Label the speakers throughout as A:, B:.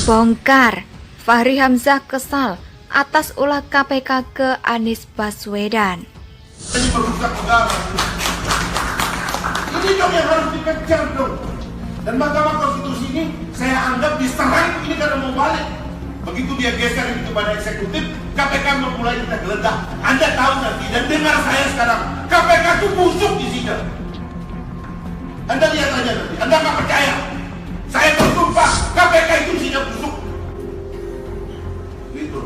A: Bongkar, Fahri Hamzah kesal atas ulah KPK ke Anies Baswedan.
B: Ini merusak negara. Ini dong yang harus dikejar dong. Dan Mahkamah Konstitusi ini saya anggap diserang ini karena mau balik. Begitu dia geser kepada eksekutif, KPK mulai kita geledah. Anda tahu nanti dan dengar saya sekarang, KPK itu busuk di sini. Anda lihat aja nanti, Anda nggak percaya. Saya bersumpah, KPK itu isinya busuk. Gitu.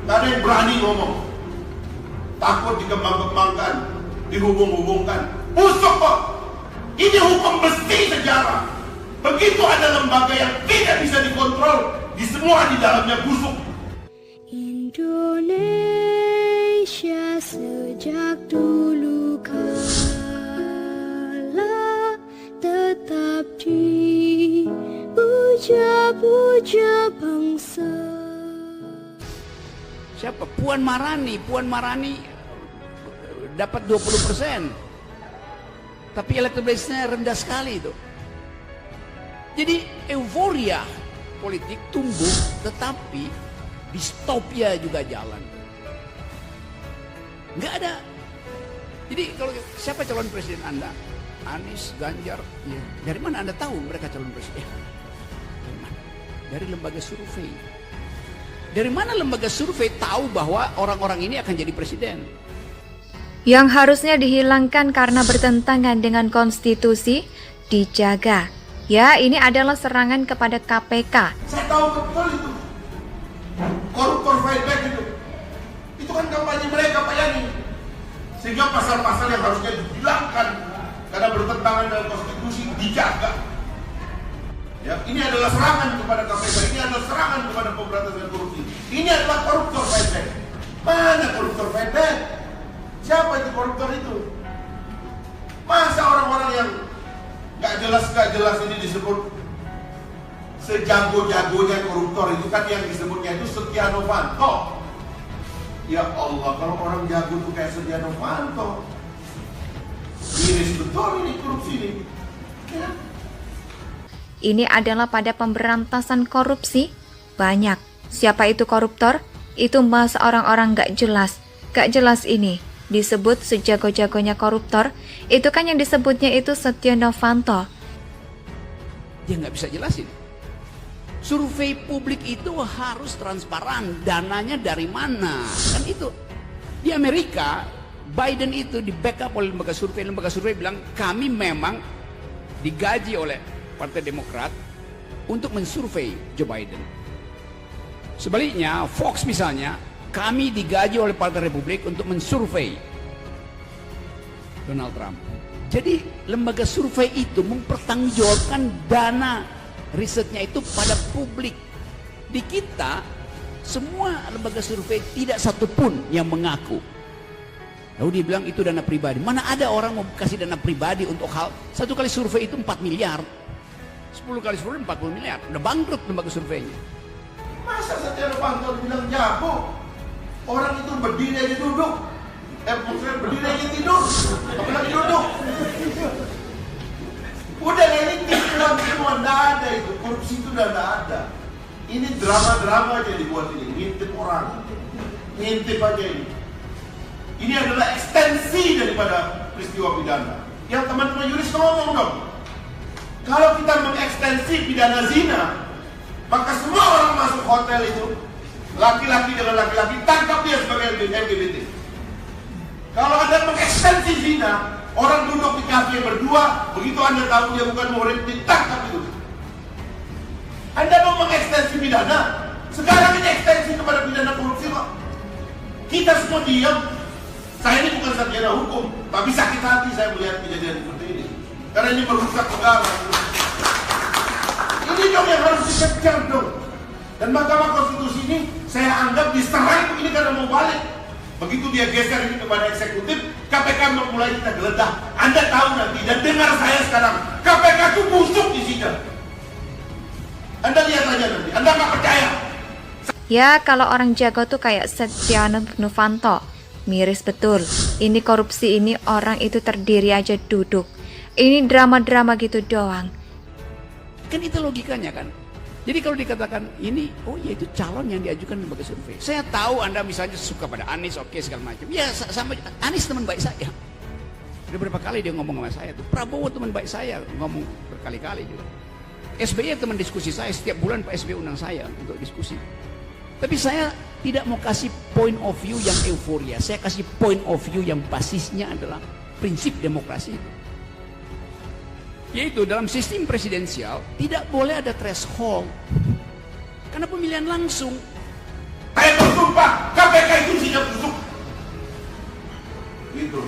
B: Nggak ada yang berani ngomong. Takut dikembang-kembangkan, dihubung-hubungkan. Busuk kok. Ini hukum besi sejarah. Begitu ada lembaga yang tidak bisa dikontrol, di semua di dalamnya busuk.
C: Indonesia sejak dulu kala tetap dipuja-puja bangsa.
D: Siapa? Puan Maharani dapat 20%. Tapi elektabilitasnya rendah sekali itu. Jadi euforia politik tumbuh, tetapi distopia juga jalan. Nggak ada. Jadi kalau siapa calon presiden Anda? Anies, Ganjar. Ya. Dari mana Anda tahu mereka calon presiden? Dari mana? Dari lembaga survei. Dari mana lembaga survei tahu bahwa orang-orang ini akan jadi presiden?
A: Yang harusnya dihilangkan karena bertentangan dengan konstitusi, dijaga. Ya, ini adalah serangan kepada KPK.
B: Saya tahu betul itu. Koruptor fight back itu. Itu kan kampanye mereka, Pak Yani. Sehingga pasal-pasal yang harusnya dihilangkan karena bertentangan dengan konstitusi dijaga. Ya, ini adalah serangan kepada KPK. Ini adalah serangan kepada pemberantasan korupsi. Ini adalah koruptor fight back. Mana koruptor fight back? Siapa itu koruptor itu? Masa orang-orang yang gak jelas ini disebut sejago-jagonya koruptor itu kan yang disebutnya itu Setia Novanto. Ya Allah, kalau orang jago itu kayak Setia Novanto, miris betul ini korupsi ini. Ya.
A: Ini adalah pada pemberantasan korupsi. Banyak. Siapa itu koruptor? Itu masa orang-orang gak jelas ini disebut sejago-jagonya koruptor. Itu kan yang disebutnya itu Setia Novanto.
D: Dia nggak bisa jelasin. Survei publik itu harus transparan. Dananya dari mana? Kan itu. Di Amerika, Biden itu di backup oleh lembaga survei. Lembaga survei bilang kami memang digaji oleh Partai Demokrat untuk mensurvei Joe Biden. Sebaliknya, Fox misalnya, kami digaji oleh Partai Republik untuk mensurvei Donald Trump. Jadi lembaga survei itu mempertanggungjawabkan dana risetnya itu pada publik. Di kita, semua lembaga survei tidak satupun yang mengaku. Lalu dia bilang itu dana pribadi. Mana ada orang mau kasih dana pribadi untuk hal, satu kali survei itu 4 miliar. 10 kali survei 40 miliar. Udah bangkrut lembaga surveinya.
B: Masa Setia Novanto bilang jago? Orang itu berdiri aja duduk. Maksudnya berdiri aja tidur. Apalagi duduk. Udah ini tipuan semua, nggak ada itu. Korupsi itu udah nggak ada. Ini drama-drama aja dibuat ini. Ngintip orang. Ngintip aja ini. Ini adalah ekstensi daripada peristiwa pidana. Yang teman-teman yuris ngomong dong. Kalau kita mengekstensi pidana zina, maka semua orang masuk hotel itu, laki-laki dengan laki-laki, tangkap dia sebagai LGBT. Kalau Anda mengekstensi zina, orang duduk di kafe berdua, begitu Anda tahu dia bukan muhrim, ditangkap itu. Anda mau mengekstensi pidana, sekarang ini ekstensi kepada pidana korupsi kok. Kita semua diam. Saya ini bukan sarjana hukum, tapi sakit hati saya melihat kejadian seperti ini. Karena ini merusak negara. Ini dong yang harus dikejar dong. Dan Mahkamah Konstitusi ini saya anggap diserang ini karena mau balik. Begitu dia geser ini kepada eksekutif, KPK mulai kita geledah. Anda tahu nanti dan dengar saya sekarang, KPK itu busuk di sini. Anda lihat aja nanti, Anda nggak percaya.
A: Ya, kalau orang jago tuh kayak Setia Novanto. Miris betul. Ini korupsi ini orang itu terdiri aja duduk. Ini drama-drama gitu doang.
D: Kan itu logikanya kan. Jadi kalau dikatakan ini, oh ya itu calon yang diajukan lembaga survei. Saya tahu Anda misalnya suka pada Anies, oke segala macam. Ya sama Anies teman baik saya. Udah berapa kali dia ngomong sama saya tuh. Prabowo teman baik saya, ngomong berkali-kali juga. SBY teman diskusi saya, setiap bulan Pak SBY undang saya untuk diskusi. Tapi saya tidak mau kasih point of view yang euforia. Saya kasih point of view yang basisnya adalah prinsip demokrasi itu. Yaitu dalam sistem presidensial tidak boleh ada threshold. Karena pemilihan langsung.
B: Saya bersumpah, KPK itu siap busuk. Gitu.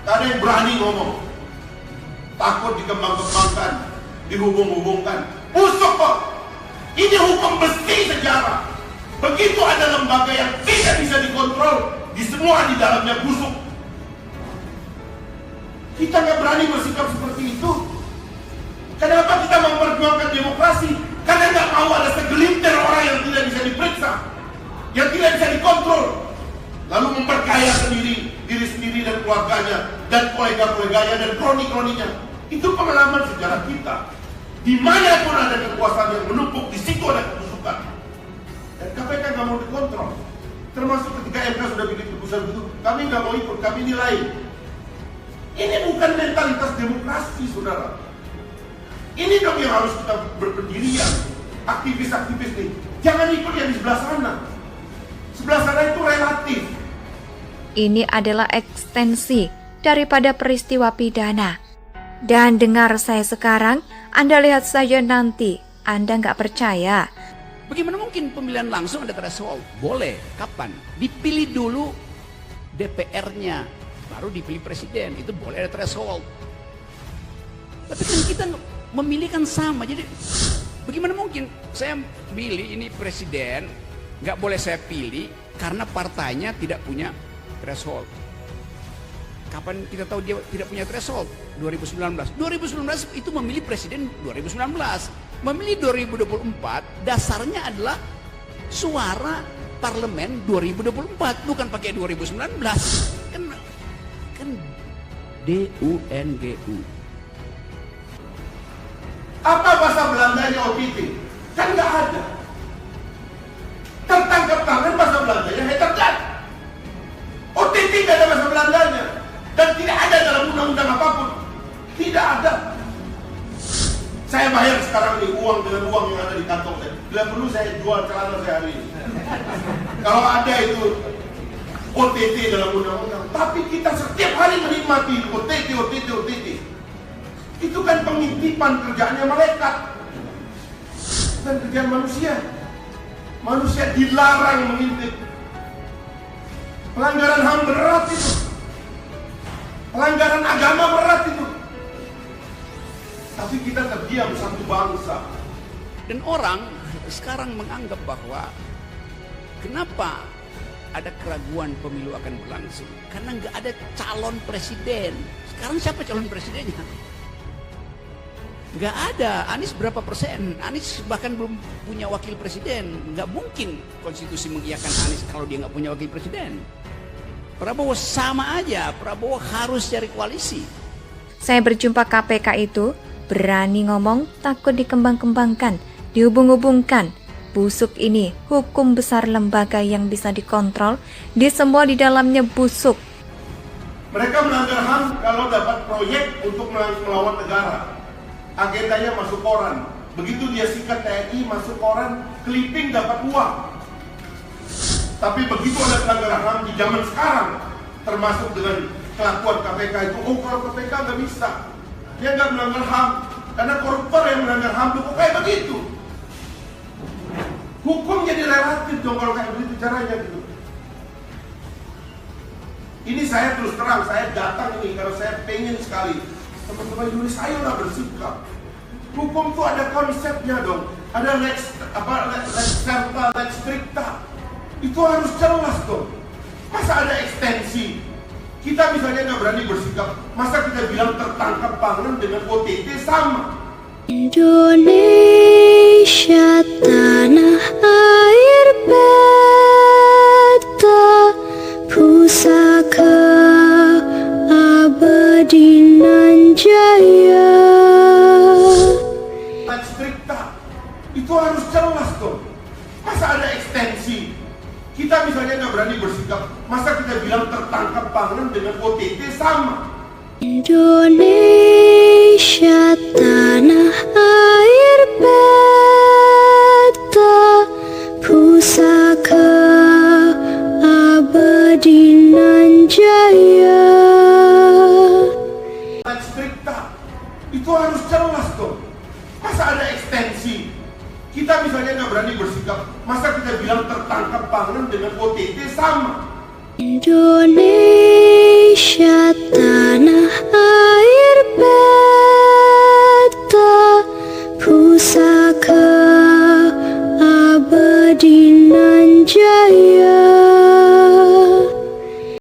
B: Tak ada yang berani ngomong. Takut dikembang-kembangkan, dihubung-hubungkan. Busuk kok. Ini hukum besi sejarah. Begitu ada lembaga yang tidak bisa dikontrol, di semua di dalamnya busuk. Kita nggak berani bersikap seperti itu. Kenapa kita memperjuangkan demokrasi? Karena nggak mau ada segelintir orang yang tidak bisa diperiksa, yang tidak bisa dikontrol, lalu memperkaya sendiri, diri sendiri dan keluarganya, dan kolega-koleganya dan kroni-kroninya. Itu pengalaman sejarah kita. Dimanapun ada kekuasaan yang menumpuk, di situ ada kebusukan. Dan KPK nggak mau dikontrol. Termasuk ketika MK sudah bikin keputusan itu, kami nggak mau ikut, kami nilai. Ini bukan mentalitas demokrasi, saudara. Ini dong yang harus kita berpendirian. Aktivis-aktivis nih, jangan ikut yang di sebelah sana. Sebelah sana itu relatif.
A: Ini adalah ekstensi daripada peristiwa pidana. Dan dengar saya sekarang, Anda lihat saja nanti. Anda nggak percaya.
D: Bagaimana mungkin pemilihan langsung ada threshold? Boleh. Kapan? Dipilih dulu DPR-nya, baru dipilih presiden. Itu boleh ada threshold. Tapi kan kita memilih kan sama. Jadi bagaimana mungkin saya pilih ini presiden, nggak boleh saya pilih karena partainya tidak punya threshold. Kapan kita tahu dia tidak punya threshold? 2019. 2019 itu memilih presiden 2019. Memilih 2024 dasarnya adalah suara parlemen 2024, bukan pakai 2019. Kan DUNGU.
B: Apa bahasa Belandanya OTT? Kan nggak ada. Tertangkap tangan bahasa Belandanya Heterdat. OTT nggak ada bahasa Belandanya. Dan tidak ada dalam undang-undang apapun. Tidak ada. Saya bayar sekarang nih uang dengan uang yang ada di kantong saya. Bila perlu saya jual celana saya hari ini. Kalau ada itu OTT dalam undang-undang. Tapi kita setiap hari menikmati OTT. Itu kan pengintipan kerjaannya malaikat. Bukan kerjaan manusia. Manusia dilarang mengintip. Pelanggaran HAM berat itu. Pelanggaran agama berat itu. Tapi kita terdiam satu bangsa.
D: Dan orang sekarang menganggap bahwa kenapa ada keraguan pemilu akan berlangsung? Karena nggak ada calon presiden. Sekarang siapa calon presidennya? Nggak ada. Anies berapa persen? Anies bahkan belum punya wakil presiden. Nggak mungkin konstitusi mengiyakan Anies kalau dia nggak punya wakil presiden. Prabowo sama aja. Prabowo harus cari koalisi.
A: Saya berjumpa KPK itu berani ngomong, takut dikembang-kembangkan, dihubung-hubungkan. Busuk ini hukum besar lembaga yang bisa dikontrol, di semua di dalamnya busuk.
B: Mereka melanggar HAM kalau dapat proyek untuk melawan negara. Agendanya masuk koran. Begitu dia sikat TNI masuk koran, clipping dapat uang. Tapi begitu ada pelanggaran HAM di zaman sekarang, termasuk dengan kelakuan KPK itu, oh kalau KPK nggak bisa. Dia nggak melanggar HAM, karena koruptor yang melanggar HAM itu kok kayak begitu. Hukum jadi relatif dong kalau kayak begitu caranya gitu. Ini saya terus terang, saya datang ini karena saya pengen sekali teman-teman Yunis, ayolah bersikap. Hukum tuh ada konsepnya dong, ada lex serta, lex stricta. Itu harus jelas dong. Masa ada ekstensi? Kita misalnya nggak berani bersikap, masa kita bilang tertangkap tangan dengan OTT sama?
C: Indonesia tanah air beta, pusaka abadi nan jaya.
B: Lex stricta itu harus jelas. Kita misalnya nggak berani bersikap, masa kita bilang tertangkap pangan dengan OTT sama?
C: Indonesia tanah air beta pusaka abadi nan jaya.
B: Strikta, itu harus jelas dong. Masa ada ekstensi? Kita misalnya nggak berani bersikap, masa kita bilang tertangkap pangan dengan OTT sama?
C: Indonesia tanah